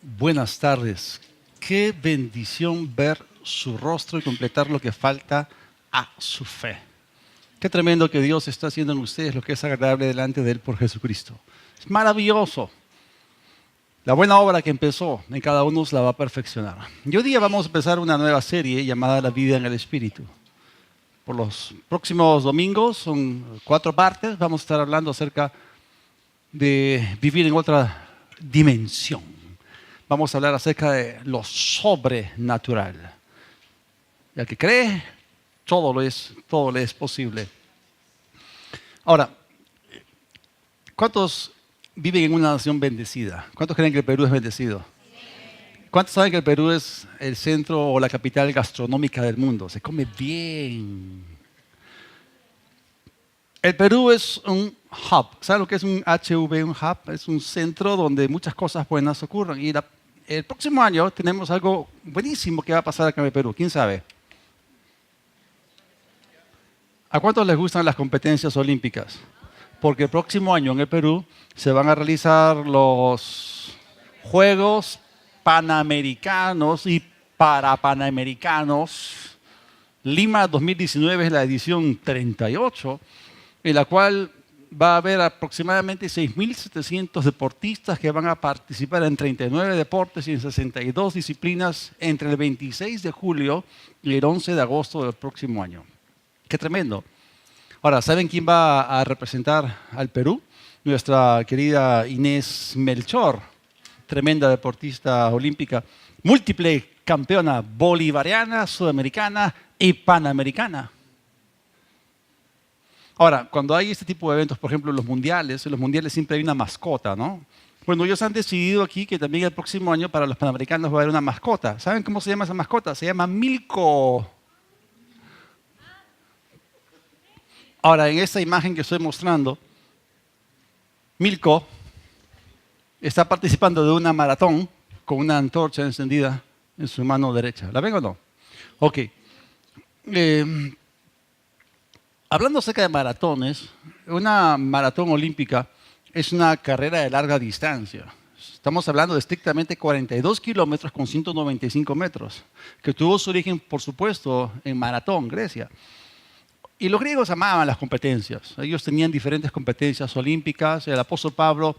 Buenas tardes. Qué bendición ver su rostro y completar lo que falta a su fe. Qué tremendo que Dios está haciendo en ustedes lo que es agradable delante de Él por Jesucristo. Es maravilloso. La buena obra que empezó en cada uno la va a perfeccionar. Y hoy día vamos a empezar una nueva serie llamada La vida en el Espíritu. Por los próximos domingos, son 4 partes, vamos a estar hablando acerca de vivir en otra dimensión. Vamos a hablar acerca de lo sobrenatural. Y al que cree, todo le es posible. Ahora, ¿cuántos viven en una nación bendecida? ¿Cuántos creen que el Perú es bendecido? ¿Cuántos saben que el Perú es el centro o la capital gastronómica del mundo? Se come bien. El Perú es un hub. ¿Saben lo que es un HV, un hub? Es un centro donde muchas cosas buenas ocurren. Y el próximo año tenemos algo buenísimo que va a pasar acá en el Perú. ¿Quién sabe? ¿A cuántos les gustan las competencias olímpicas? Porque el próximo año en el Perú se van a realizar los Juegos Panamericanos y Parapanamericanos. Lima 2019 es la edición 38, en la cual va a haber aproximadamente 6.700 deportistas que van a participar en 39 deportes y en 62 disciplinas entre el 26 de julio y el 11 de agosto del próximo año. ¡Qué tremendo! Ahora, ¿saben quién va a representar al Perú? Nuestra querida Inés Melchor, tremenda deportista olímpica, múltiple campeona bolivariana, sudamericana y panamericana. Ahora, cuando hay este tipo de eventos, por ejemplo, en los mundiales siempre hay una mascota, ¿no? Bueno, ellos han decidido aquí que también el próximo año para los panamericanos va a haber una mascota. ¿Saben cómo se llama esa mascota? Se llama Milko. Ahora, en esta imagen que estoy mostrando, Milko está participando de una maratón con una antorcha encendida en su mano derecha. ¿La ven o no? Ok. Hablando acerca de maratones, una maratón olímpica es una carrera de larga distancia. Estamos hablando de estrictamente 42 kilómetros con 195 metros, que tuvo su origen, por supuesto, en Maratón, Grecia. Y los griegos amaban las competencias. Ellos tenían diferentes competencias olímpicas. El apóstol Pablo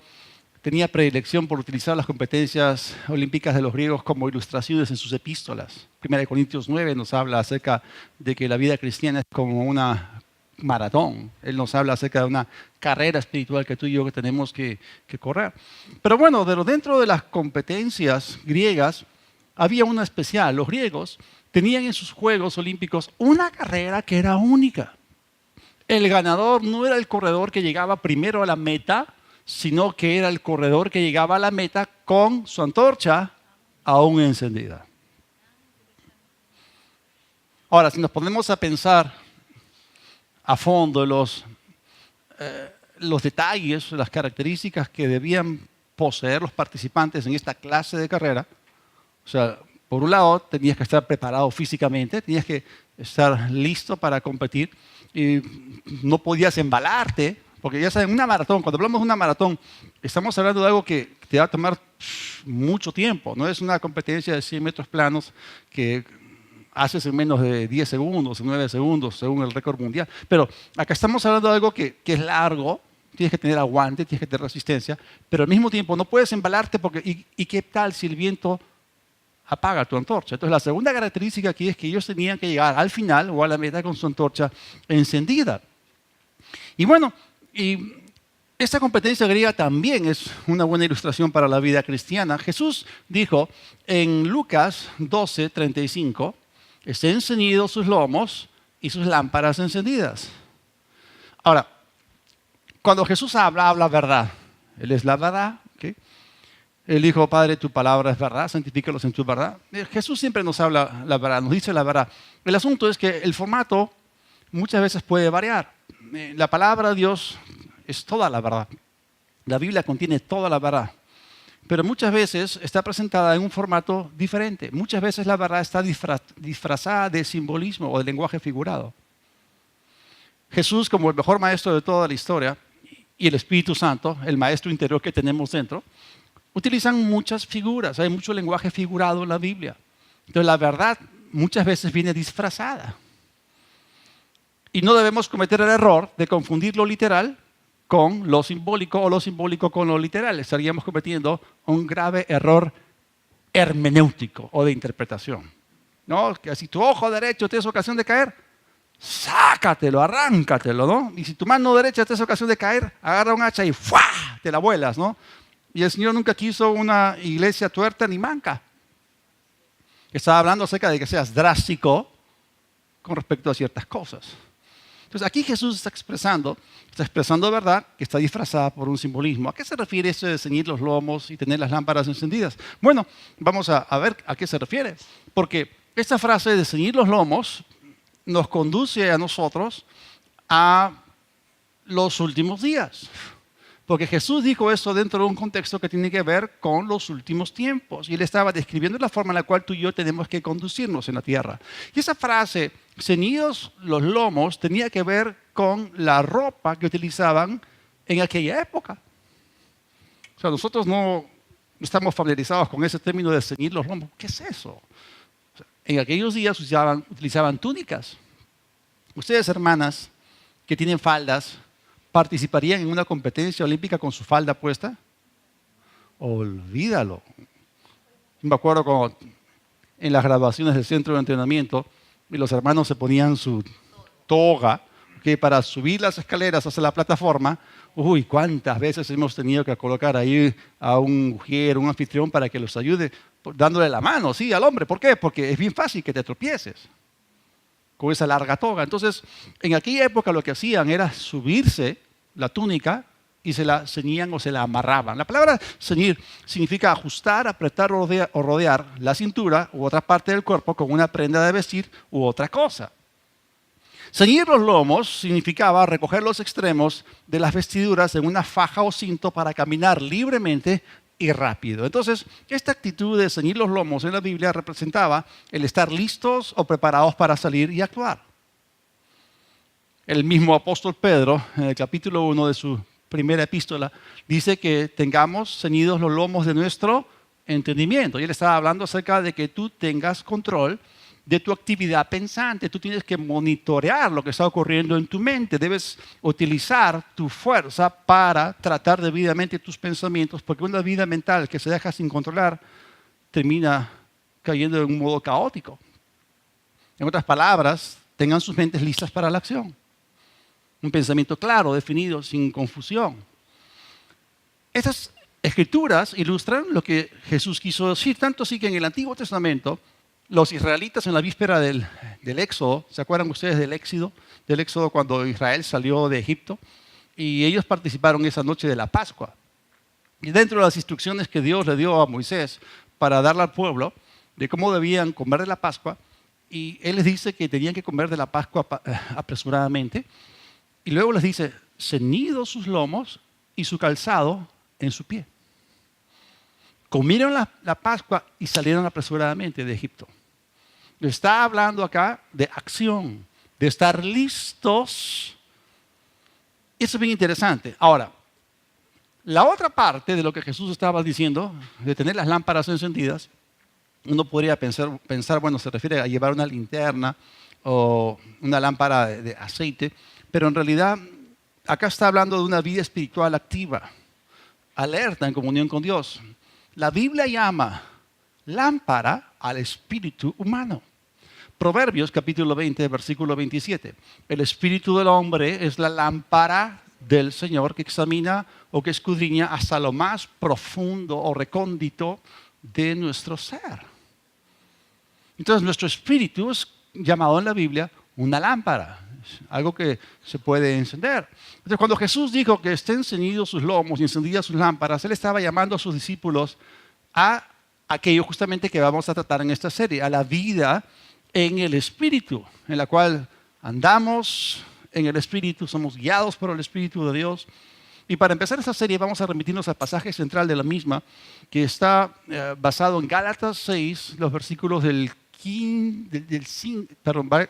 tenía predilección por utilizar las competencias olímpicas de los griegos como ilustraciones en sus epístolas. 1 Corintios 9 nos habla acerca de que la vida cristiana es como una maratón. Él nos habla acerca de una carrera espiritual que tú y yo tenemos que correr. Pero bueno, dentro de las competencias griegas había una especial. Los griegos tenían en sus Juegos Olímpicos una carrera que era única. El ganador no era el corredor que llegaba primero a la meta, sino que era el corredor que llegaba a la meta con su antorcha aún encendida. Ahora, si nos ponemos a pensar a fondo los detalles, las características que debían poseer los participantes en esta clase de carrera, o sea, por un lado tenías que estar preparado físicamente, tenías que estar listo para competir y no podías embalarte, porque ya saben, una maratón, cuando hablamos de una maratón, estamos hablando de algo que te va a tomar mucho tiempo, no es una competencia de 100 metros planos que haces en menos de 10 segundos, en 9 segundos, según el récord mundial. Pero acá estamos hablando de algo que es largo, tienes que tener aguante, tienes que tener resistencia, pero al mismo tiempo no puedes embalarte porque ¿y qué tal si el viento apaga tu antorcha? Entonces la segunda característica aquí es que ellos tenían que llegar al final o a la meta con su antorcha encendida. Y bueno, esta competencia griega también es una buena ilustración para la vida cristiana. Jesús dijo en Lucas 12:35, estén ceñidos sus lomos y sus lámparas encendidas. Ahora, cuando Jesús habla verdad. Él es la verdad. ¿Okay? Él dijo, Padre, tu palabra es verdad, santifícalos en tu verdad. Jesús siempre nos habla la verdad, nos dice la verdad. El asunto es que el formato muchas veces puede variar. La palabra de Dios es toda la verdad. La Biblia contiene toda la verdad. Pero muchas veces está presentada en un formato diferente. Muchas veces la verdad está disfrazada de simbolismo o de lenguaje figurado. Jesús, como el mejor maestro de toda la historia, y el Espíritu Santo, el maestro interior que tenemos dentro, utilizan muchas figuras, hay mucho lenguaje figurado en la Biblia. Entonces la verdad muchas veces viene disfrazada. Y no debemos cometer el error de confundir lo literal con lo simbólico o lo simbólico con lo literal. Estaríamos cometiendo un grave error hermenéutico o de interpretación. ¿No? Que si tu ojo derecho te es ocasión de caer, sácatelo, arráncatelo, ¿no? Y si tu mano derecha te es ocasión de caer, agarra un hacha y ¡fua! Te la vuelas, ¿no? Y el Señor nunca quiso una iglesia tuerta ni manca. Estaba hablando acerca de que seas drástico con respecto a ciertas cosas. Entonces aquí Jesús está expresando verdad que está disfrazada por un simbolismo. ¿A qué se refiere eso de ceñir los lomos y tener las lámparas encendidas? Bueno, vamos a ver a qué se refiere. Porque esta frase de ceñir los lomos nos conduce a nosotros a los últimos días. Porque Jesús dijo eso dentro de un contexto que tiene que ver con los últimos tiempos. Y Él estaba describiendo la forma en la cual tú y yo tenemos que conducirnos en la tierra. Y esa frase, ceñidos los lomos, tenía que ver con la ropa que utilizaban en aquella época. O sea, nosotros no estamos familiarizados con ese término de ceñir los lomos. ¿Qué es eso? O sea, en aquellos días utilizaban túnicas. Ustedes, hermanas, que tienen faldas, ¿participarían en una competencia olímpica con su falda puesta? Olvídalo. Me acuerdo cuando en las graduaciones del centro de entrenamiento y los hermanos se ponían su toga que para subir las escaleras hacia la plataforma, uy, cuántas veces hemos tenido que colocar ahí a un mujer, un anfitrión para que los ayude, dándole la mano, sí, al hombre. ¿Por qué? Porque es bien fácil que te tropieces con esa larga toga. Entonces, en aquella época lo que hacían era subirse la túnica y se la ceñían o se la amarraban. La palabra ceñir significa ajustar, apretar o rodear la cintura u otra parte del cuerpo con una prenda de vestir u otra cosa. Ceñir los lomos significaba recoger los extremos de las vestiduras en una faja o cinto para caminar libremente y rápido. Entonces, esta actitud de ceñir los lomos en la Biblia representaba el estar listos o preparados para salir y actuar. El mismo apóstol Pedro, en el capítulo 1 de su primera epístola, dice que tengamos ceñidos los lomos de nuestro entendimiento. Y él estaba hablando acerca de que tú tengas control de tu actividad pensante. Tú tienes que monitorear lo que está ocurriendo en tu mente. Debes utilizar tu fuerza para tratar debidamente tus pensamientos, porque una vida mental que se deja sin controlar termina cayendo en un modo caótico. En otras palabras, tengan sus mentes listas para la acción. Un pensamiento claro, definido, sin confusión. Estas escrituras ilustran lo que Jesús quiso decir, tanto así que en el Antiguo Testamento los israelitas en la víspera del Éxodo, ¿se acuerdan ustedes del Éxodo cuando Israel salió de Egipto? Y ellos participaron esa noche de la Pascua. Y dentro de las instrucciones que Dios le dio a Moisés para darle al pueblo de cómo debían comer de la Pascua, y Él les dice que tenían que comer de la Pascua apresuradamente, y luego les dice, ceñidos sus lomos y su calzado en su pie. Comieron la Pascua y salieron apresuradamente de Egipto. Está hablando acá de acción, de estar listos. Eso es bien interesante. Ahora, la otra parte de lo que Jesús estaba diciendo, de tener las lámparas encendidas, uno podría pensar, bueno, se refiere a llevar una linterna o una lámpara de aceite, pero en realidad acá está hablando de una vida espiritual activa, alerta en comunión con Dios. La Biblia llama lámpara al espíritu humano. Proverbios capítulo 20, versículo 27. El espíritu del hombre es la lámpara del Señor que examina o que escudriña hasta lo más profundo o recóndito de nuestro ser. Entonces nuestro espíritu es llamado en la Biblia una lámpara, algo que se puede encender. Entonces cuando Jesús dijo que estén ceñidos sus lomos y encendidas sus lámparas, Él estaba llamando a sus discípulos a aquello justamente que vamos a tratar en esta serie, a la vida en el Espíritu, en la cual andamos en el Espíritu, somos guiados por el Espíritu de Dios. Y para empezar esta serie vamos a remitirnos al pasaje central de la misma, que está basado en Gálatas 6, los versículos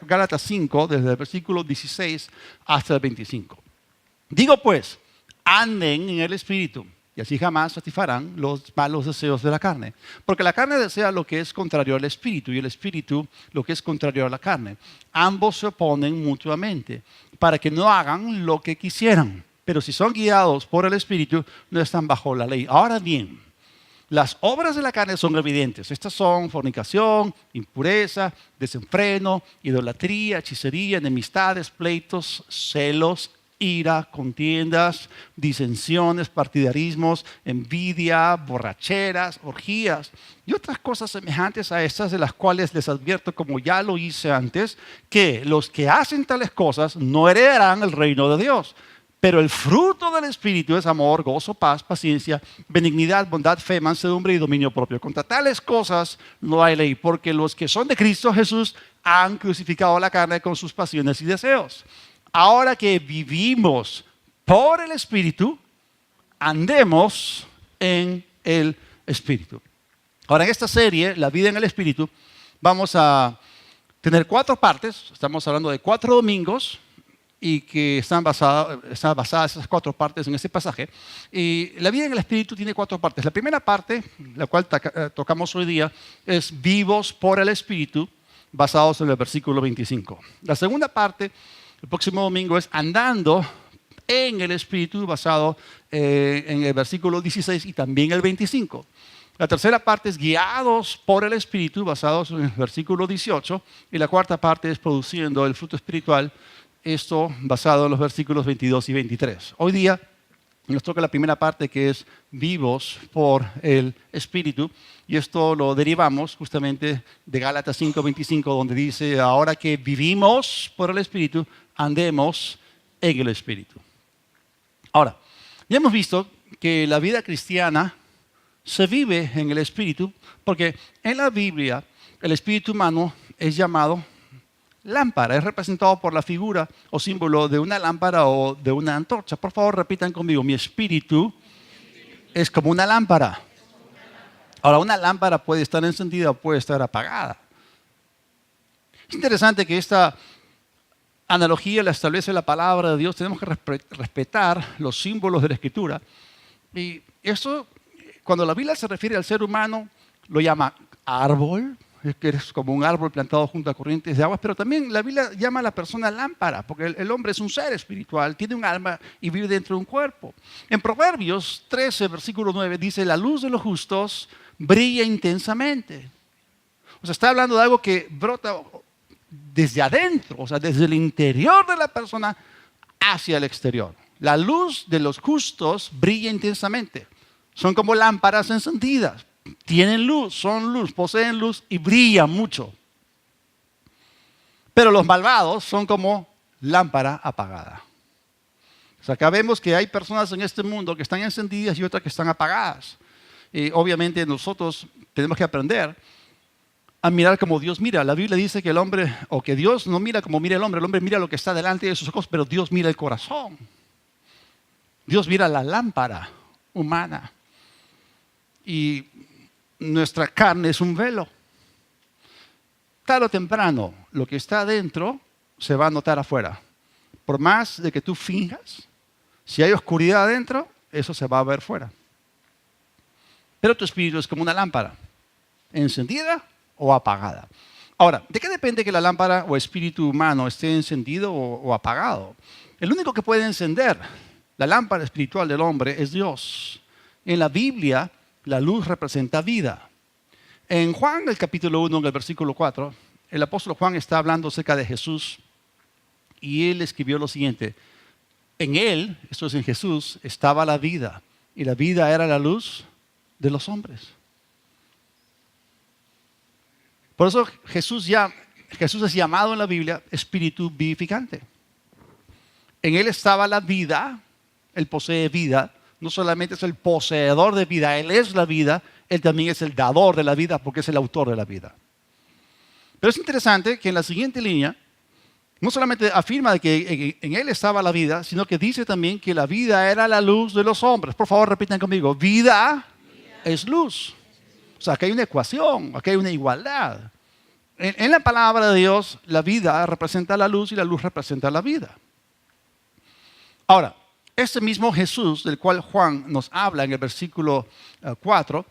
Gálatas 5, desde el versículo 16 hasta el 25. Digo pues, anden en el Espíritu y así jamás satisfarán los malos deseos de la carne. Porque la carne desea lo que es contrario al espíritu y el espíritu lo que es contrario a la carne. Ambos se oponen mutuamente para que no hagan lo que quisieran. Pero si son guiados por el espíritu, no están bajo la ley. Ahora bien, las obras de la carne son evidentes. Estas son fornicación, impureza, desenfreno, idolatría, hechicería, enemistades, pleitos, celos, ira, contiendas, disensiones, partidarismos, envidia, borracheras, orgías y otras cosas semejantes a estas, de las cuales les advierto, como ya lo hice antes, que los que hacen tales cosas no heredarán el reino de Dios. Pero el fruto del Espíritu es amor, gozo, paz, paciencia, benignidad, bondad, fe, mansedumbre y dominio propio. Contra tales cosas no hay ley, porque los que son de Cristo Jesús han crucificado la carne con sus pasiones y deseos. Ahora que vivimos por el Espíritu, andemos en el Espíritu. Ahora, en esta serie, La vida en el Espíritu, vamos a tener 4 partes. Estamos hablando de 4 domingos y que están basadas esas 4 partes en este pasaje. Y la vida en el Espíritu tiene 4 partes. La primera parte, la cual tocamos hoy día, es vivos por el Espíritu, basados en el versículo 25. La segunda parte, el próximo domingo, es andando en el Espíritu, basado en el versículo 16 y también el 25. La tercera parte es guiados por el Espíritu, basados en el versículo 18. Y la cuarta parte es produciendo el fruto espiritual, esto basado en los versículos 22 y 23. Hoy día nos toca la primera parte, que es vivos por el Espíritu, y esto lo derivamos justamente de Gálatas 5:25, donde dice: ahora que vivimos por el Espíritu, andemos en el Espíritu. Ahora, ya hemos visto que la vida cristiana se vive en el Espíritu, porque en la Biblia el espíritu humano es llamado lámpara, es representado por la figura o símbolo de una lámpara o de una antorcha. Por favor, repitan conmigo: mi espíritu es como una lámpara. Ahora, una lámpara puede estar encendida o puede estar apagada. Es interesante que esta analogía la establece la palabra de Dios. Tenemos que respetar los símbolos de la Escritura. Y esto, cuando la Biblia se refiere al ser humano, lo llama árbol, que es como un árbol plantado junto a corrientes de aguas, pero también la Biblia llama a la persona lámpara, porque el hombre es un ser espiritual, tiene un alma y vive dentro de un cuerpo. En Proverbios 13, versículo 9, dice: la luz de los justos brilla intensamente. O sea, está hablando de algo que brota desde adentro, o sea, desde el interior de la persona hacia el exterior. La luz de los justos brilla intensamente. Son como lámparas encendidas. Tienen luz, son luz, poseen luz y brillan mucho. Pero los malvados son como lámpara apagada. O sea, acá vemos que hay personas en este mundo que están encendidas y otras que están apagadas. Y obviamente nosotros tenemos que aprender a mirar como Dios mira. La Biblia dice que el hombre, o que Dios no mira como mira el hombre mira lo que está delante de sus ojos, pero Dios mira el corazón. Dios mira la lámpara humana. Y nuestra carne es un velo. Tarde o temprano, lo que está adentro se va a notar afuera. Por más de que tú finjas, si hay oscuridad adentro, eso se va a ver fuera. Pero tu espíritu es como una lámpara, encendida o apagada. Ahora, ¿de qué depende que la lámpara o espíritu humano esté encendido o apagado? El único que puede encender la lámpara espiritual del hombre es Dios. En la Biblia, la luz representa vida. En Juan, el capítulo 1, en el versículo 4, el apóstol Juan está hablando acerca de Jesús y él escribió lo siguiente: en él, esto es en Jesús, estaba la vida, y la vida era la luz de los hombres. Por eso Jesús es llamado en la Biblia espíritu vivificante. En él estaba la vida, él posee vida. No solamente es el poseedor de vida, Él es la vida, Él también es el dador de la vida, porque es el autor de la vida. Pero es interesante que en la siguiente línea, no solamente afirma que en Él estaba la vida, sino que dice también que la vida era la luz de los hombres. Por favor, repitan conmigo: vida es luz. O sea, aquí hay una ecuación, aquí hay una igualdad. En la palabra de Dios, la vida representa la luz y la luz representa la vida. Ahora, Ese mismo Jesús del cual Juan nos habla en el versículo 4,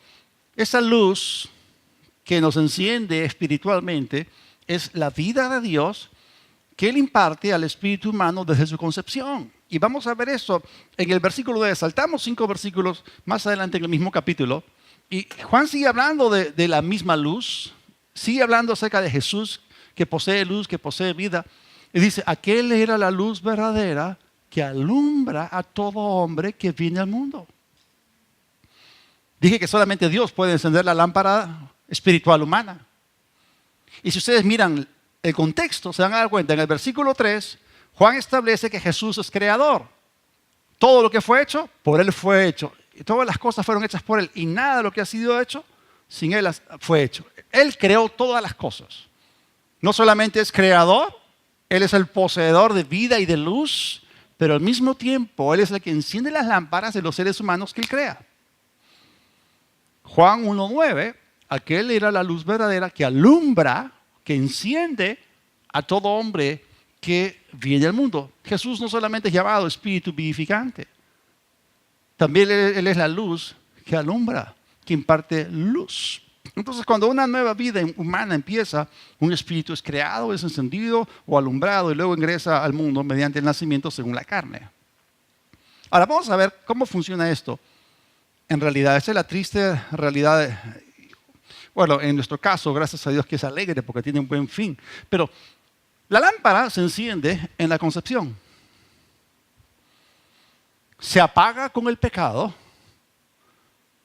esa luz que nos enciende espiritualmente es la vida de Dios que Él imparte al espíritu humano desde su concepción. Y vamos a ver eso en el versículo 10. Saltamos 5 versículos más adelante en el mismo capítulo. Y Juan sigue hablando de la misma luz, sigue hablando acerca de Jesús que posee luz, que posee vida. Y dice, aquel era la luz verdadera que alumbra a todo hombre que viene al mundo. Dije que solamente Dios puede encender la lámpara espiritual humana. Y si ustedes miran el contexto, se van a dar cuenta, en el versículo 3, Juan establece que Jesús es creador. Todo lo que fue hecho, por Él fue hecho. Y todas las cosas fueron hechas por Él. Y nada de lo que ha sido hecho, sin Él fue hecho. Él creó todas las cosas. No solamente es creador, Él es el poseedor de vida y de luz, pero al mismo tiempo Él es el que enciende las lámparas de los seres humanos que Él crea. Juan 1:9, aquel era la luz verdadera que alumbra, que enciende a todo hombre que viene al mundo. Jesús no solamente es llamado espíritu vivificante, también Él es la luz que alumbra, que imparte luz. Entonces, cuando una nueva vida humana empieza, un espíritu es creado, es encendido o alumbrado y luego ingresa al mundo mediante el nacimiento según la carne. Ahora, vamos a ver cómo funciona esto. En realidad, esa es la triste realidad. Bueno, en nuestro caso, gracias a Dios que es alegre porque tiene un buen fin. Pero la lámpara se enciende en la concepción. Se apaga con el pecado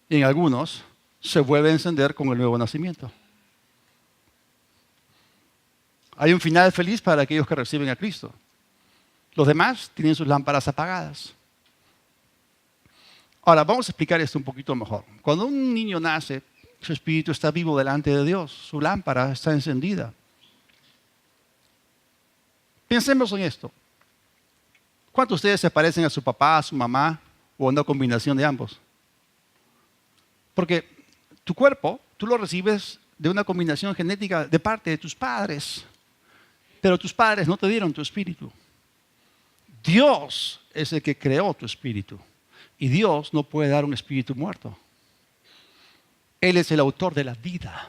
y en algunos se vuelve a encender con el nuevo nacimiento. Hay un final feliz para aquellos que reciben a Cristo. Los demás tienen sus lámparas apagadas. Ahora, vamos a explicar esto un poquito mejor. Cuando un niño nace, su espíritu está vivo delante de Dios. Su lámpara está encendida. Pensemos en esto. ¿Cuántos de ustedes se parecen a su papá, a su mamá o a una combinación de ambos? Porque tu cuerpo, tú lo recibes de una combinación genética de parte de tus padres. Pero tus padres no te dieron tu espíritu. Dios es el que creó tu espíritu. Y Dios no puede dar un espíritu muerto. Él es el autor de la vida.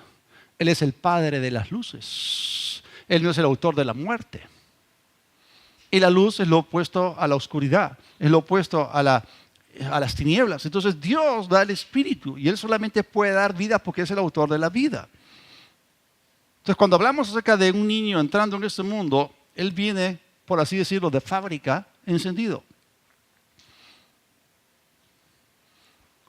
Él es el padre de las luces. Él no es el autor de la muerte. Y la luz es lo opuesto a la oscuridad. Es lo opuesto a las tinieblas. Entonces Dios da el espíritu y Él solamente puede dar vida porque es el autor de la vida. Entonces cuando hablamos acerca de un niño entrando en este mundo, él viene, por así decirlo, de fábrica encendido.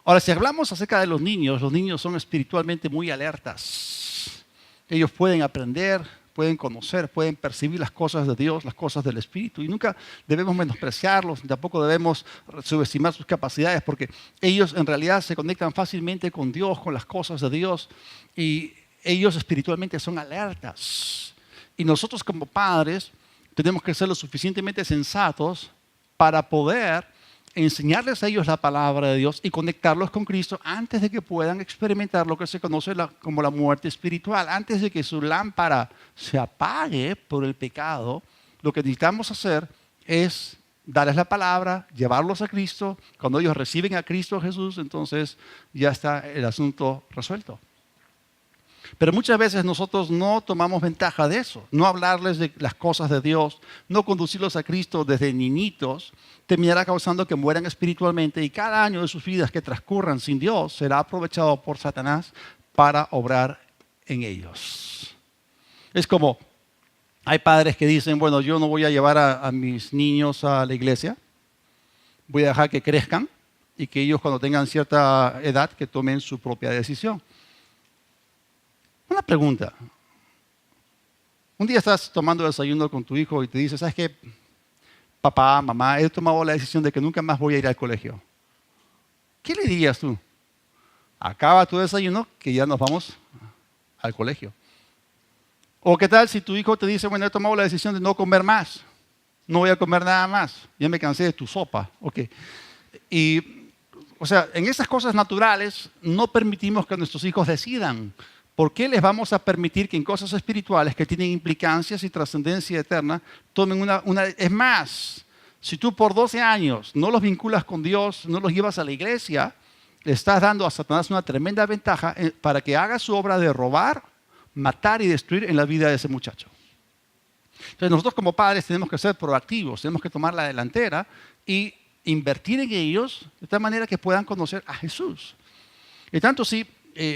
Ahora, si hablamos acerca de los niños son espiritualmente muy alertas. Ellos pueden aprender, pueden conocer, pueden percibir las cosas de Dios, las cosas del Espíritu. Y nunca debemos menospreciarlos, tampoco debemos subestimar sus capacidades, porque ellos en realidad se conectan fácilmente con Dios, con las cosas de Dios. Y ellos espiritualmente son alertas. Y nosotros como padres tenemos que ser lo suficientemente sensatos para poder enseñarles a ellos la palabra de Dios y conectarlos con Cristo antes de que puedan experimentar lo que se conoce como la muerte espiritual. Antes de que su lámpara se apague por el pecado, lo que necesitamos hacer es darles la palabra, llevarlos a Cristo. Cuando ellos reciben a Cristo Jesús, entonces ya está el asunto resuelto. Pero muchas veces nosotros no tomamos ventaja de eso, no hablarles de las cosas de Dios, no conducirlos a Cristo desde niñitos, terminará causando que mueran espiritualmente y cada año de sus vidas que transcurran sin Dios será aprovechado por Satanás para obrar en ellos. Es como, hay padres que dicen, bueno, yo no voy a llevar a mis niños a la iglesia, voy a dejar que crezcan y que ellos cuando tengan cierta edad que tomen su propia decisión. Una pregunta. Un día estás tomando desayuno con tu hijo y te dices, ¿sabes qué? Papá, mamá, he tomado la decisión de que nunca más voy a ir al colegio. ¿Qué le dirías tú? Acaba tu desayuno que ya nos vamos al colegio. ¿O qué tal si tu hijo te dice, bueno, he tomado la decisión de no comer más? No voy a comer nada más. Ya me cansé de tu sopa. Okay. Y, o sea, en esas cosas naturales no permitimos que nuestros hijos decidan. ¿Por qué les vamos a permitir que en cosas espirituales que tienen implicancias y trascendencia eterna tomen una? Es más, Si tú por 12 años no los vinculas con Dios, no los llevas a la iglesia, le estás dando a Satanás una tremenda ventaja para que haga su obra de robar, matar y destruir en la vida de ese muchacho. Entonces nosotros como padres tenemos que ser proactivos, tenemos que tomar la delantera y invertir en ellos de tal manera que puedan conocer a Jesús. Y tanto sí,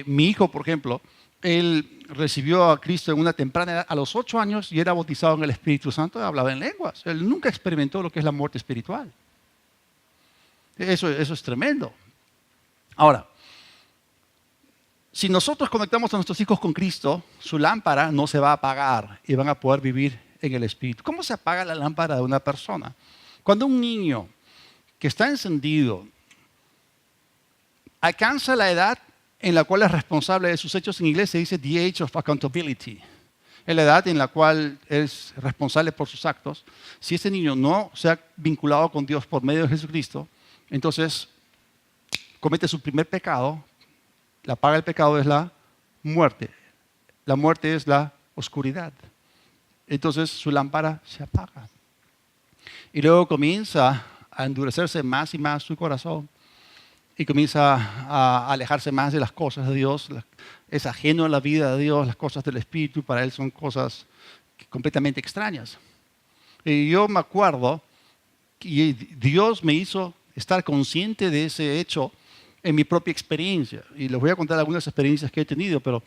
mi hijo, por ejemplo, él recibió a Cristo en una temprana edad, a los 8 años, y era bautizado en el Espíritu Santo y hablaba en lenguas. Él nunca experimentó lo que es la muerte espiritual. Eso es tremendo. Ahora, si nosotros conectamos a nuestros hijos con Cristo, su lámpara no se va a apagar y van a poder vivir en el Espíritu. ¿Cómo se apaga la lámpara de una persona? Cuando un niño que está encendido alcanza la edad en la cual es responsable de sus hechos, en inglés se dice the age of accountability, en la edad en la cual es responsable por sus actos. Si este niño no se ha vinculado con Dios por medio de Jesucristo, entonces comete su primer pecado. La paga del pecado es la muerte. La muerte es la oscuridad. Entonces su lámpara se apaga. Y luego comienza a endurecerse más y más su corazón. Y comienza a alejarse más de las cosas de Dios. Es ajeno a la vida de Dios, las cosas del Espíritu. Para él son cosas completamente extrañas. Y yo me acuerdo que Dios me hizo estar consciente de ese hecho en mi propia experiencia. Y les voy a contar algunas experiencias que he tenido, pero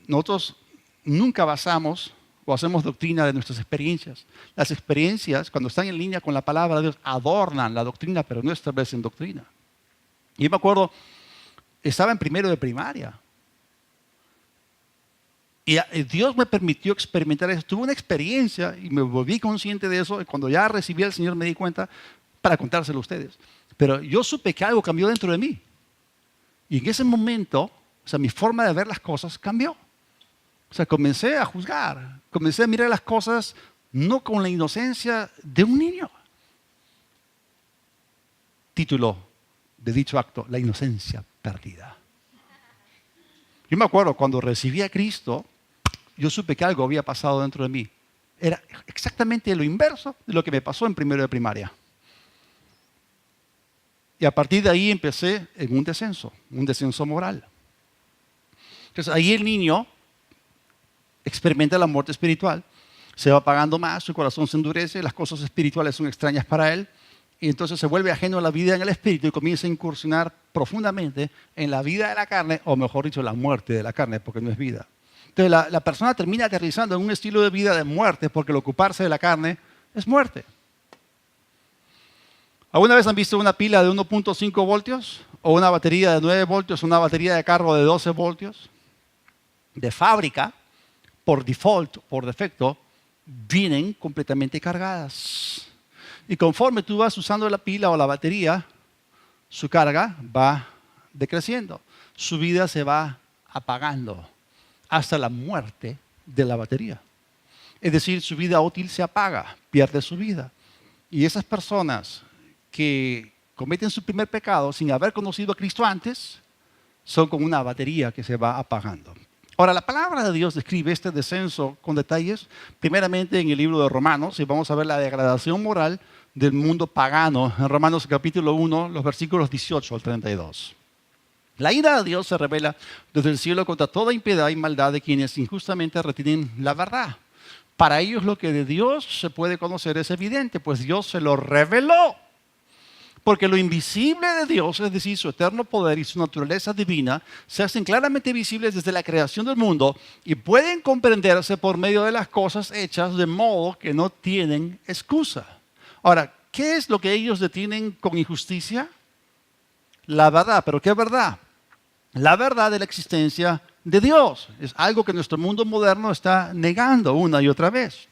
nosotros nunca basamos o hacemos doctrina de nuestras experiencias. Las experiencias, cuando están en línea con la palabra de Dios, adornan la doctrina, pero no establecen doctrina. Y yo me acuerdo, estaba en primero de primaria. Y Dios me permitió experimentar eso. Tuve una experiencia y me volví consciente de eso. Y cuando ya recibí al Señor me di cuenta para contárselo a ustedes. Pero yo supe que algo cambió dentro de mí. Y en ese momento, o sea, mi forma de ver las cosas cambió. O sea, comencé a juzgar. Comencé a mirar las cosas no con la inocencia de un niño. Título de dicho acto, la inocencia perdida. Yo me acuerdo cuando recibí a Cristo, yo supe que algo había pasado dentro de mí. Era exactamente lo inverso de lo que me pasó en primero de primaria. Y a partir de ahí empecé en un descenso moral. Entonces ahí el niño experimenta la muerte espiritual, se va apagando más, su corazón se endurece, las cosas espirituales son extrañas para él, y entonces se vuelve ajeno a la vida en el espíritu y comienza a incursionar profundamente en la vida de la carne, o mejor dicho, la muerte de la carne, porque no es vida. Entonces la persona termina aterrizando en un estilo de vida de muerte, porque el ocuparse de la carne es muerte. ¿Alguna vez han visto una pila de 1.5 voltios? ¿O una batería de 9 voltios? ¿Una batería de carro de 12 voltios? De fábrica, por default, por defecto, vienen completamente cargadas. Y conforme tú vas usando la pila o la batería, su carga va decreciendo. Su vida se va apagando hasta la muerte de la batería. Es decir, su vida útil se apaga, pierde su vida. Y esas personas que cometen su primer pecado sin haber conocido a Cristo antes, son como una batería que se va apagando. Ahora, la palabra de Dios describe este descenso con detalles, primeramente en el libro de Romanos, y vamos a ver la degradación moral del mundo pagano, en Romanos capítulo 1, los versículos 18 al 32. La ira de Dios se revela desde el cielo contra toda impiedad y maldad de quienes injustamente retienen la verdad. Para ellos lo que de Dios se puede conocer es evidente, pues Dios se lo reveló. Porque lo invisible de Dios, es decir, su eterno poder y su naturaleza divina, se hacen claramente visibles desde la creación del mundo y pueden comprenderse por medio de las cosas hechas de modo que no tienen excusa. Ahora, ¿qué es lo que ellos detienen con injusticia? La verdad. ¿Pero qué verdad? La verdad de la existencia de Dios. Es algo que nuestro mundo moderno está negando una y otra vez.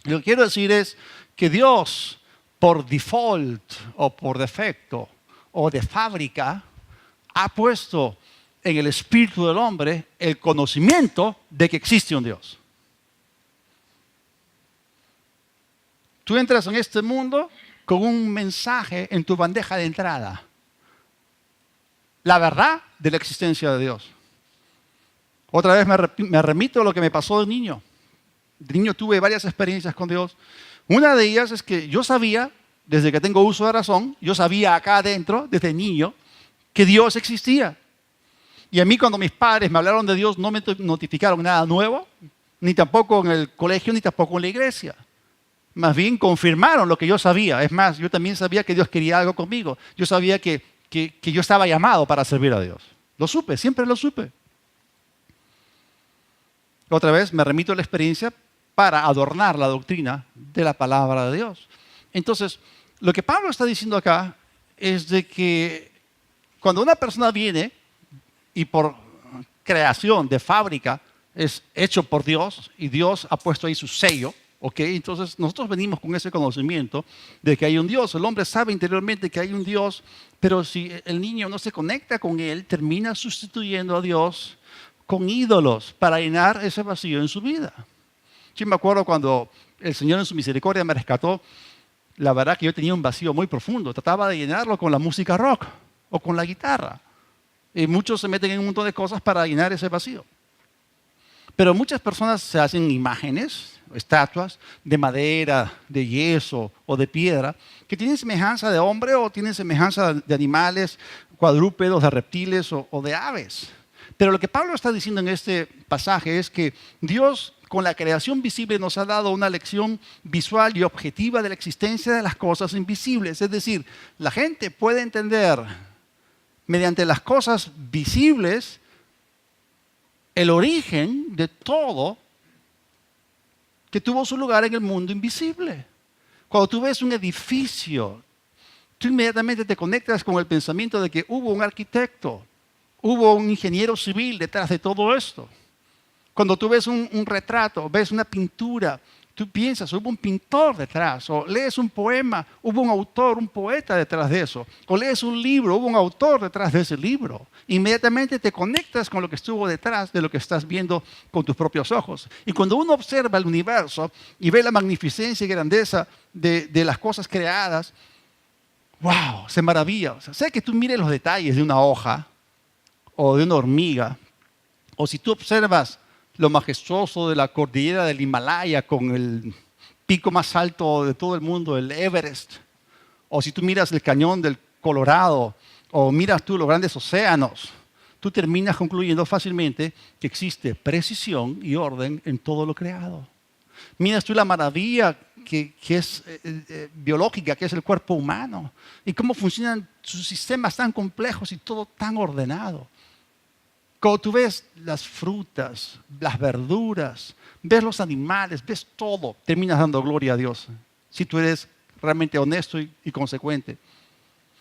Lo que quiero decir es que Dios, por default o por defecto o de fábrica, ha puesto en el espíritu del hombre el conocimiento de que existe un Dios. Tú entras en este mundo con un mensaje en tu bandeja de entrada. La verdad de la existencia de Dios. Otra vez me remito a lo que me pasó de niño. De niño tuve varias experiencias con Dios. Una de ellas es que yo sabía, desde que tengo uso de razón, yo sabía acá adentro, desde niño, que Dios existía. Y a mí cuando mis padres me hablaron de Dios no me notificaron nada nuevo, ni tampoco en el colegio, ni tampoco en la iglesia. Más bien confirmaron lo que yo sabía. Es más, yo también sabía que Dios quería algo conmigo. Yo sabía que yo estaba llamado para servir a Dios. Lo supe, siempre lo supe. Otra vez me remito a la experiencia para adornar la doctrina de la palabra de Dios. Entonces, lo que Pablo está diciendo acá es de que cuando una persona viene y por creación de fábrica es hecho por Dios y Dios ha puesto ahí su sello, ¿ok? Entonces nosotros venimos con ese conocimiento de que hay un Dios. El hombre sabe interiormente que hay un Dios, pero si el niño no se conecta con él, termina sustituyendo a Dios con ídolos para llenar ese vacío en su vida. Yo me acuerdo cuando el Señor en su misericordia me rescató, la verdad que yo tenía un vacío muy profundo. Trataba de llenarlo con la música rock o con la guitarra. Y muchos se meten en un montón de cosas para llenar ese vacío. Pero muchas personas se hacen imágenes, estatuas de madera, de yeso o de piedra que tienen semejanza de hombre o tienen semejanza de animales cuadrúpedos, de reptiles o de aves. Pero lo que Pablo está diciendo en este pasaje es que Dios con la creación visible nos ha dado una lección visual y objetiva de la existencia de las cosas invisibles. Es decir, la gente puede entender mediante las cosas visibles el origen de todo que tuvo su lugar en el mundo invisible. Cuando tú ves un edificio, tú inmediatamente te conectas con el pensamiento de que hubo un arquitecto, hubo un ingeniero civil detrás de todo esto. Cuando tú ves un retrato, ves una pintura, tú piensas, hubo un pintor detrás, o lees un poema, hubo un autor, un poeta detrás de eso, o lees un libro, hubo un autor detrás de ese libro. Inmediatamente te conectas con lo que estuvo detrás de lo que estás viendo con tus propios ojos. Y cuando uno observa el universo y ve la magnificencia y grandeza de las cosas creadas, wow, se maravilla. O sea, sé que tú mires los detalles de una hoja o de una hormiga, o si tú observas lo majestuoso de la cordillera del Himalaya con el pico más alto de todo el mundo, el Everest, o si tú miras el cañón del Colorado, o miras tú los grandes océanos, tú terminas concluyendo fácilmente que existe precisión y orden en todo lo creado. Miras tú la maravilla que es biológica, que es el cuerpo humano, y cómo funcionan sus sistemas tan complejos y todo tan ordenado. Cuando tú ves las frutas, las verduras, ves los animales, ves todo, terminas dando gloria a Dios, si tú eres realmente honesto y consecuente.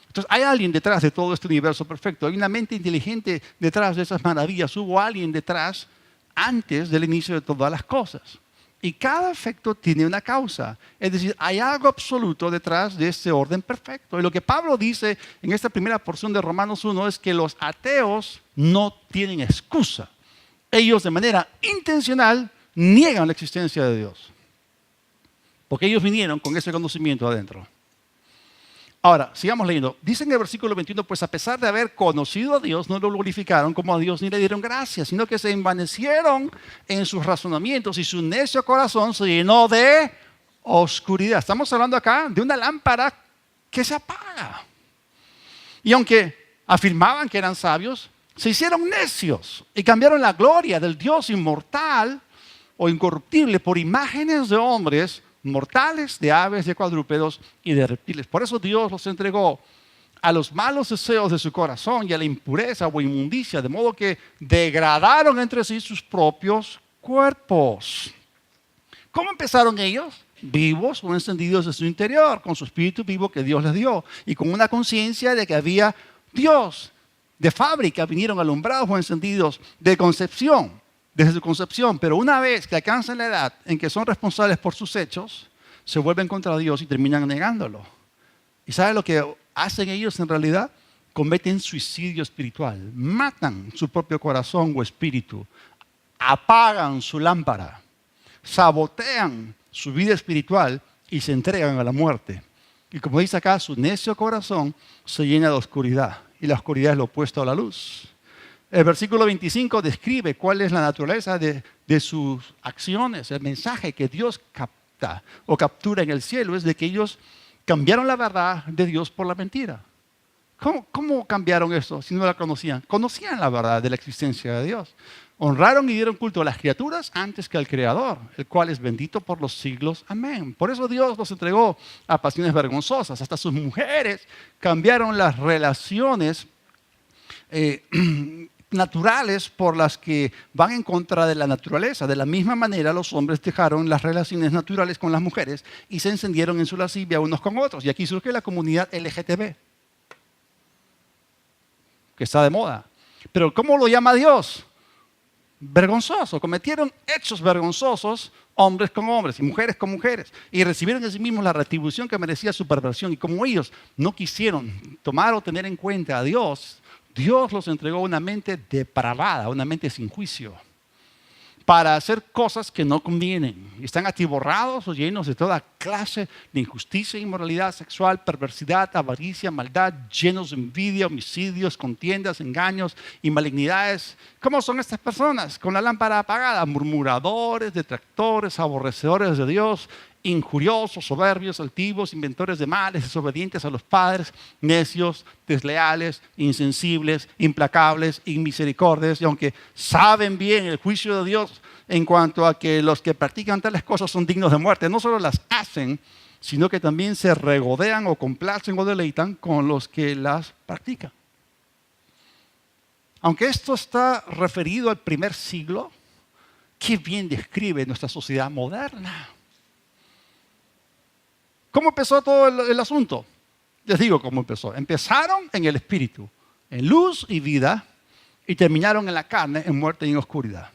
Entonces, hay alguien detrás de todo este universo perfecto, hay una mente inteligente detrás de esas maravillas, hubo alguien detrás antes del inicio de todas las cosas. Y cada efecto tiene una causa. Es decir, hay algo absoluto detrás de este orden perfecto. Y lo que Pablo dice en esta primera porción de Romanos 1 es que los ateos no tienen excusa. Ellos de manera intencional niegan la existencia de Dios. Porque ellos vinieron con ese conocimiento adentro. Ahora, sigamos leyendo. Dice en el versículo 21, pues a pesar de haber conocido a Dios, no lo glorificaron como a Dios ni le dieron gracias, sino que se envanecieron en sus razonamientos y su necio corazón se llenó de oscuridad. Estamos hablando acá de una lámpara que se apaga. Y aunque afirmaban que eran sabios, se hicieron necios y cambiaron la gloria del Dios inmortal o incorruptible por imágenes de hombres mortales, de aves, de cuadrúpedos y de reptiles. Por eso Dios los entregó a los malos deseos de su corazón y a la impureza o inmundicia, de modo que degradaron entre sí sus propios cuerpos. ¿Cómo empezaron ellos? Vivos o encendidos de su interior, con su espíritu vivo que Dios les dio y con una conciencia de que había Dios. De fábrica vinieron alumbrados o encendidos de concepción. Desde su concepción, pero una vez que alcanzan la edad en que son responsables por sus hechos, se vuelven contra Dios y terminan negándolo. ¿Y sabe lo que hacen ellos en realidad? Cometen suicidio espiritual, matan su propio corazón o espíritu, apagan su lámpara, sabotean su vida espiritual y se entregan a la muerte. Y como dice acá, su necio corazón se llena de oscuridad y la oscuridad es lo opuesto a la luz. El versículo 25 describe cuál es la naturaleza de sus acciones, el mensaje que Dios o captura en el cielo es de que ellos cambiaron la verdad de Dios por la mentira. ¿Cómo cambiaron eso si no la conocían? Conocían la verdad de la existencia de Dios. Honraron y dieron culto a las criaturas antes que al Creador, el cual es bendito por los siglos. Amén. Por eso Dios los entregó a pasiones vergonzosas. Hasta sus mujeres cambiaron las relaciones naturales por las que van en contra de la naturaleza. De la misma manera, los hombres dejaron las relaciones naturales con las mujeres y se encendieron en su lascivia unos con otros. Y aquí surge la comunidad LGTB, que está de moda. Pero ¿cómo lo llama Dios? Vergonzoso. Cometieron hechos vergonzosos, hombres con hombres y mujeres con mujeres, y recibieron de sí mismos la retribución que merecía su perversión. Y como ellos no quisieron tomar o tener en cuenta a Dios, Dios los entregó una mente depravada, una mente sin juicio, para hacer cosas que no convienen. Están atiborrados o llenos de toda clase de injusticia, inmoralidad sexual, perversidad, avaricia, maldad, llenos de envidia, homicidios, contiendas, engaños y malignidades. ¿Cómo son estas personas? Con la lámpara apagada, murmuradores, detractores, aborrecedores de Dios, injuriosos, soberbios, altivos, inventores de males, desobedientes a los padres, necios, desleales, insensibles, implacables, inmisericordios. Y aunque saben bien el juicio de Dios en cuanto a que los que practican tales cosas son dignos de muerte, no solo las hacen, sino que también se regodean o complacen o deleitan con los que las practican. Aunque esto está referido al primer siglo, qué bien describe nuestra sociedad moderna. ¿Cómo empezó todo el asunto? Les digo cómo empezó. Empezaron en el espíritu, en luz y vida, y terminaron en la carne, en muerte y en oscuridad.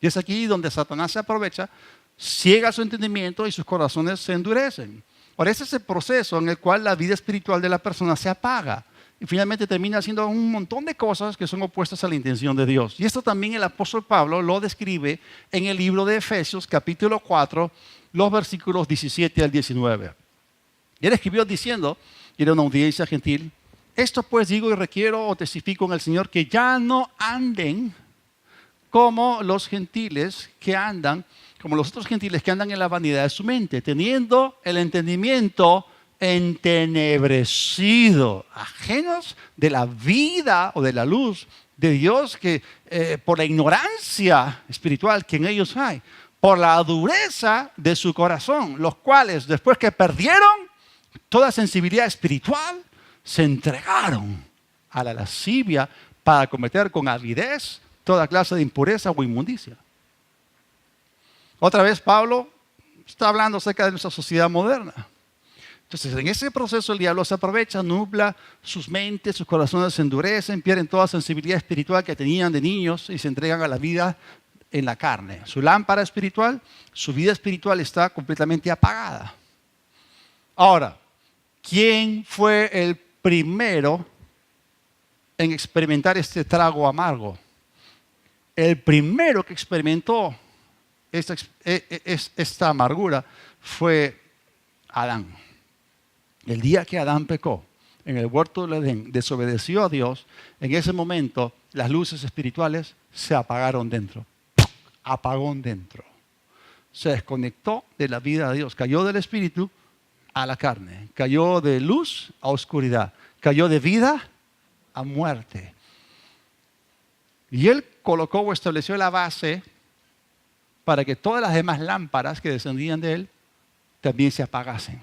Y es aquí donde Satanás se aprovecha, ciega su entendimiento y sus corazones se endurecen. Ahora, ese es el proceso en el cual la vida espiritual de la persona se apaga y finalmente termina haciendo un montón de cosas que son opuestas a la intención de Dios. Y esto también el apóstol Pablo lo describe en el libro de Efesios, capítulo 4, los versículos 17 al 19. Y él escribió diciendo, y era una audiencia gentil: esto pues digo y requiero o testifico en el Señor, que ya no anden como los gentiles que andan, como los otros gentiles que andan en la vanidad de su mente, teniendo el entendimiento entenebrecido, ajenos de la vida o de la luz de Dios, que por la ignorancia espiritual que en ellos hay, por la dureza de su corazón, los cuales después que perdieron toda sensibilidad espiritual, se entregaron a la lascivia para cometer con avidez toda clase de impureza o inmundicia. Otra vez Pablo está hablando acerca de nuestra sociedad moderna. Entonces, en ese proceso el diablo se aprovecha, nubla sus mentes, sus corazones se endurecen, pierden toda sensibilidad espiritual que tenían de niños y se entregan a la vida en la carne. Su lámpara espiritual, su vida espiritual está completamente apagada. Ahora, ¿quién fue el primero en experimentar este trago amargo? El primero que experimentó esta amargura fue Adán. El día que Adán pecó en el huerto del Edén, desobedeció a Dios, en ese momento las luces espirituales se apagaron dentro. Apagón dentro. Se desconectó de la vida de Dios, cayó del espíritu a la carne, cayó de luz a oscuridad, cayó de vida a muerte. Y él colocó o estableció la base para que todas las demás lámparas que descendían de él también se apagasen.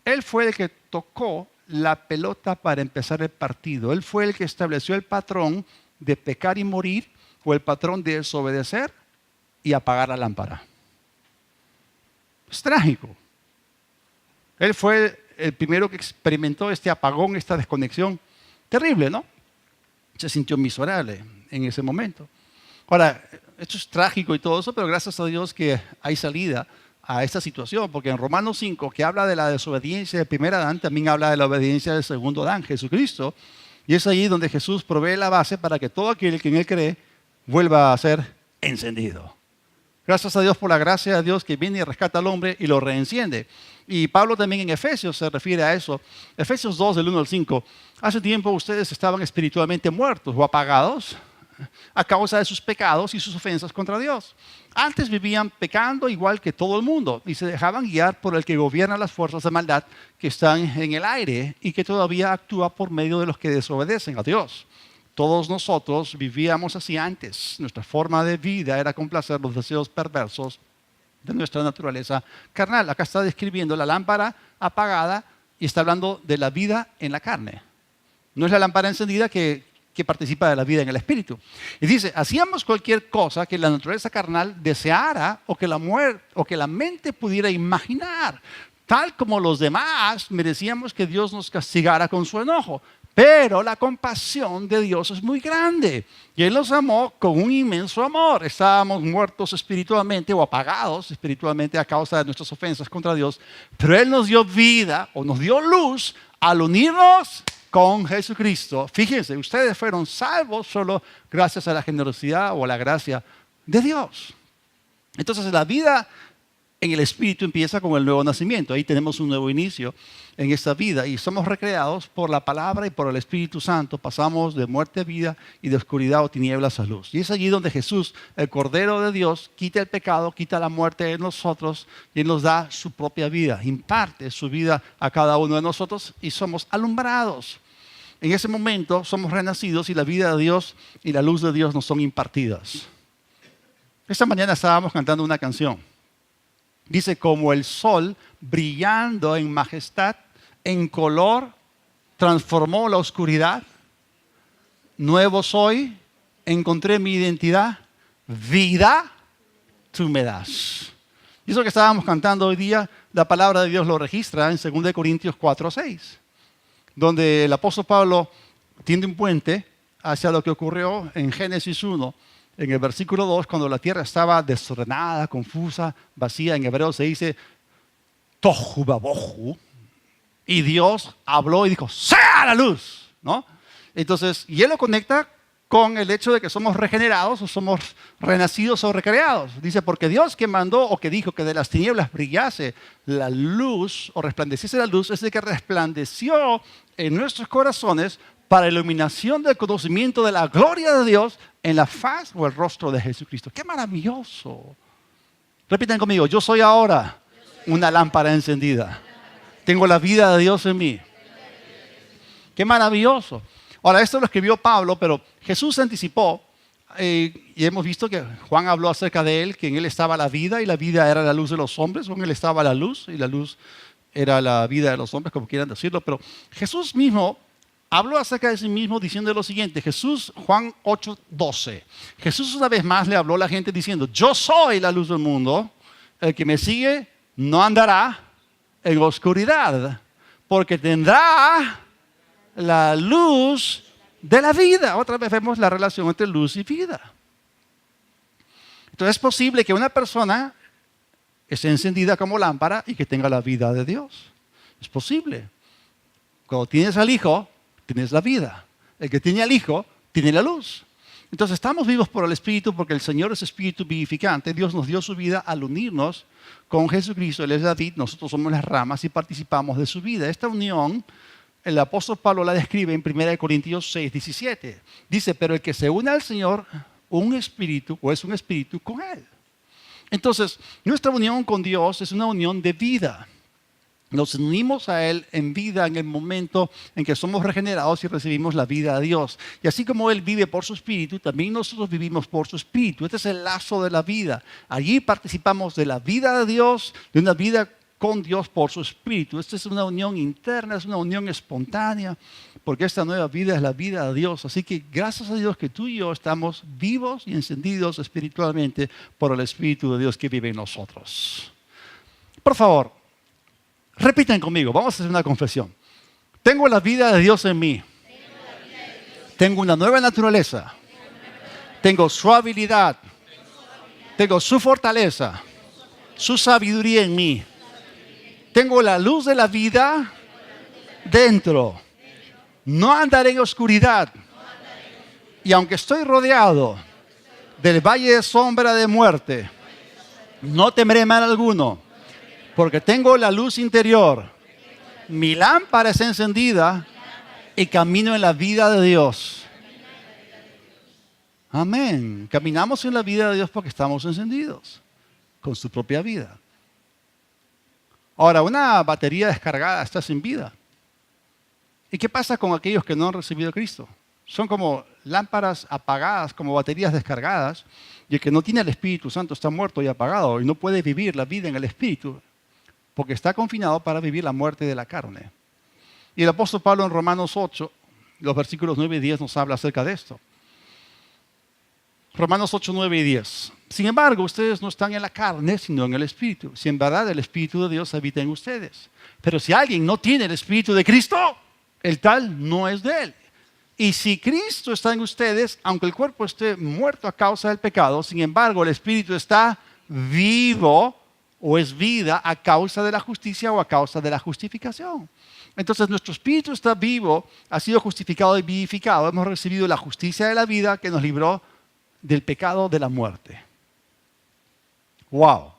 Él fue el que tocó la pelota para empezar el partido. Él fue el que estableció el patrón de pecar y morir, o el patrón de desobedecer y apagar la lámpara. Es trágico. Él fue el primero que experimentó este apagón, esta desconexión terrible, ¿no? Se sintió miserable en ese momento. Ahora, esto es trágico y todo eso, pero gracias a Dios que hay salida a esta situación, porque en Romanos 5, que habla de la desobediencia del primer Adán, también habla de la obediencia del segundo Adán, Jesucristo, y es allí donde Jesús provee la base para que todo aquel que en él cree vuelva a ser encendido. Gracias a Dios por la gracia de Dios que viene y rescata al hombre y lo reenciende. Y Pablo también en Efesios se refiere a eso. Efesios 2, del 1 al 5. Hace tiempo ustedes estaban espiritualmente muertos o apagados a causa de sus pecados y sus ofensas contra Dios. Antes vivían pecando igual que todo el mundo y se dejaban guiar por el que gobierna las fuerzas de maldad que están en el aire y que todavía actúa por medio de los que desobedecen a Dios. Todos nosotros vivíamos así antes. Nuestra forma de vida era complacer los deseos perversos de nuestra naturaleza carnal. Acá está describiendo la lámpara apagada y está hablando de la vida en la carne. No es la lámpara encendida que participa de la vida en el espíritu. Y dice, hacíamos cualquier cosa que la naturaleza carnal deseara o que la mente pudiera imaginar. Tal como los demás merecíamos que Dios nos castigara con su enojo. Pero la compasión de Dios es muy grande y Él nos amó con un inmenso amor. Estábamos muertos espiritualmente o apagados espiritualmente a causa de nuestras ofensas contra Dios, pero Él nos dio vida o nos dio luz al unirnos con Jesucristo. Fíjense, ustedes fueron salvos solo gracias a la generosidad o a la gracia de Dios. Entonces la vida en el Espíritu empieza con el nuevo nacimiento. Ahí tenemos un nuevo inicio en esta vida y somos recreados por la palabra y por el Espíritu Santo. Pasamos de muerte a vida y de oscuridad o tinieblas a luz. Y es allí donde Jesús, el Cordero de Dios, quita el pecado, quita la muerte de nosotros y Él nos da su propia vida. Imparte su vida a cada uno de nosotros y somos alumbrados. En ese momento somos renacidos y la vida de Dios y la luz de Dios nos son impartidas. Esta mañana estábamos cantando una canción. Dice, como el sol brillando en majestad, en color, transformó la oscuridad. Nuevo soy, encontré mi identidad, vida tú me das. Y eso que estábamos cantando hoy día, la palabra de Dios lo registra en 2 Corintios 4:6, donde el apóstol Pablo tiende un puente hacia lo que ocurrió en Génesis 1. En el versículo 2, cuando la tierra estaba desordenada, confusa, vacía, en hebreo se dice tohu vabohu, y Dios habló y dijo, ¡sea la luz! ¿No? Entonces, y él lo conecta con el hecho de que somos regenerados o somos renacidos o recreados. Dice, porque Dios que mandó o que dijo que de las tinieblas brillase la luz o resplandeciese la luz, es el que resplandeció en nuestros corazones para iluminación del conocimiento de la gloria de Dios en la faz o el rostro de Jesucristo. ¡Qué maravilloso! Repitan conmigo, yo soy ahora una lámpara encendida. Tengo la vida de Dios en mí. ¡Qué maravilloso! Ahora, esto lo escribió Pablo, pero Jesús se anticipó y hemos visto que Juan habló acerca de él, que en él estaba la vida y la vida era la luz de los hombres, o en él estaba la luz y la luz era la vida de los hombres, como quieran decirlo, pero Jesús mismo habló acerca de sí mismo diciendo lo siguiente, Juan 8:12. Jesús una vez más le habló a la gente diciendo, yo soy la luz del mundo, el que me sigue no andará en oscuridad, porque tendrá la luz de la vida. Otra vez vemos la relación entre luz y vida. Entonces es posible que una persona esté encendida como lámpara y que tenga la vida de Dios. Es posible. Cuando tienes al Hijo, tienes la vida. El que tiene al Hijo, tiene la luz. Entonces estamos vivos por el Espíritu porque el Señor es Espíritu vivificante. Dios nos dio su vida al unirnos con Jesucristo. Él es la vid, nosotros somos las ramas y participamos de su vida. Esta unión, el apóstol Pablo la describe en 1 Corintios 6:17. Dice, pero el que se une al Señor, un espíritu o es un espíritu con Él. Entonces, nuestra unión con Dios es una unión de vida. Nos unimos a Él en vida en el momento en que somos regenerados y recibimos la vida de Dios. Y así como Él vive por su Espíritu, también nosotros vivimos por su Espíritu. Este es el lazo de la vida. Allí participamos de la vida de Dios, de una vida con Dios por su Espíritu. Esta es una unión interna, es una unión espontánea, porque esta nueva vida es la vida de Dios. Así que gracias a Dios que tú y yo estamos vivos y encendidos espiritualmente por el Espíritu de Dios que vive en nosotros. Por favor, repitan conmigo, vamos a hacer una confesión. Tengo la vida de Dios en mí. Tengo una nueva naturaleza. Tengo su habilidad. Tengo su fortaleza. Su sabiduría en mí. Tengo la luz de la vida dentro. No andaré en oscuridad. Y aunque estoy rodeado del valle de sombra de muerte, no temeré mal alguno, porque tengo la luz interior. Mi lámpara es encendida y camino en la vida de Dios. Amén. Caminamos en la vida de Dios porque estamos encendidos con su propia vida. Ahora, una batería descargada está sin vida. ¿Y qué pasa con aquellos que no han recibido a Cristo? Son como lámparas apagadas, como baterías descargadas, y el que no tiene el Espíritu Santo está muerto y apagado y no puede vivir la vida en el Espíritu porque está confinado para vivir la muerte de la carne. Y el apóstol Pablo en Romanos 8, los versículos 9 y 10 nos habla acerca de esto. Romanos 8, 9 y 10. Sin embargo, ustedes no están en la carne, sino en el Espíritu. Si en verdad el Espíritu de Dios habita en ustedes. Pero si alguien no tiene el Espíritu de Cristo, el tal no es de él. Y si Cristo está en ustedes, aunque el cuerpo esté muerto a causa del pecado, sin embargo el Espíritu está vivo o es vida a causa de la justicia o a causa de la justificación. Entonces nuestro espíritu está vivo, ha sido justificado y vivificado. Hemos recibido la justicia de la vida que nos libró del pecado de la muerte. ¡Wow!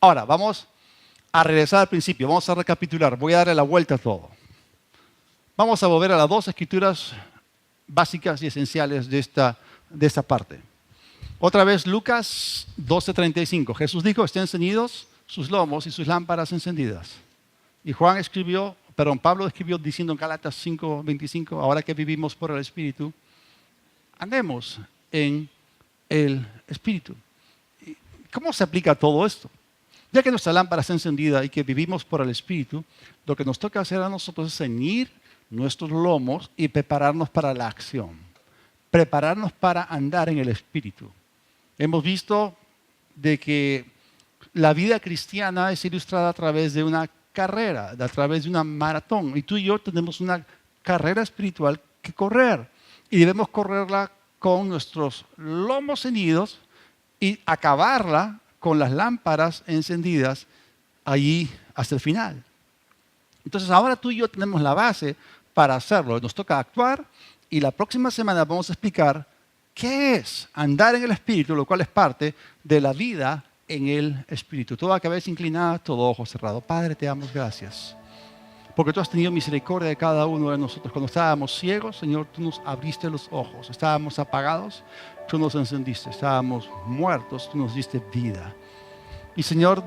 Ahora, vamos a regresar al principio, vamos a recapitular, voy a darle la vuelta a todo. Vamos a volver a las dos escrituras básicas y esenciales de esta parte. Otra vez, Lucas 12:35. Jesús dijo, estén ceñidos sus lomos y sus lámparas encendidas. Y Pablo escribió diciendo en Gálatas 5:25, ahora que vivimos por el Espíritu, andemos en el Espíritu. ¿Cómo se aplica todo esto? Ya que nuestra lámpara está encendida y que vivimos por el Espíritu, lo que nos toca hacer a nosotros es ceñir nuestros lomos y prepararnos para la acción. Prepararnos para andar en el Espíritu. Hemos visto de que la vida cristiana es ilustrada a través de una carrera, a través de una maratón. Y tú y yo tenemos una carrera espiritual que correr. Y debemos correrla con nuestros lomos ceñidos y acabarla con las lámparas encendidas allí hasta el final. Entonces ahora tú y yo tenemos la base para hacerlo. Nos toca actuar y la próxima semana vamos a explicar qué es andar en el Espíritu, lo cual es parte de la vida en el Espíritu. Toda cabeza inclinada, todo ojo cerrado. Padre, te damos gracias. Porque tú has tenido misericordia de cada uno de nosotros. Cuando estábamos ciegos, Señor, tú nos abriste los ojos. Estábamos apagados, tú nos encendiste. Estábamos muertos, tú nos diste vida. Y Señor,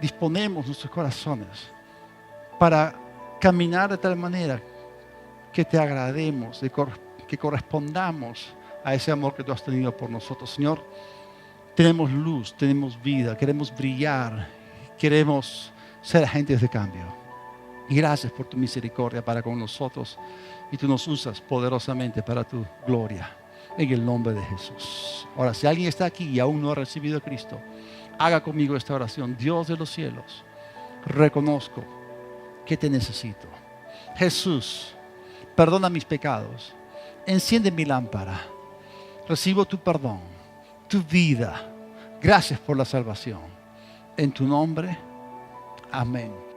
disponemos nuestros corazones para caminar de tal manera que te agrademos, que correspondamos a ese amor que tú has tenido por nosotros. Señor, tenemos luz, tenemos vida, queremos brillar, queremos ser agentes de cambio. Y gracias por tu misericordia para con nosotros y tú nos usas poderosamente para tu gloria. En el nombre de Jesús. Ahora, si alguien está aquí y aún no ha recibido a Cristo, haga conmigo esta oración. Dios de los cielos, reconozco que te necesito. Jesús, perdona mis pecados. Enciende mi lámpara. Recibo tu perdón, tu vida. Gracias por la salvación. En tu nombre, amén.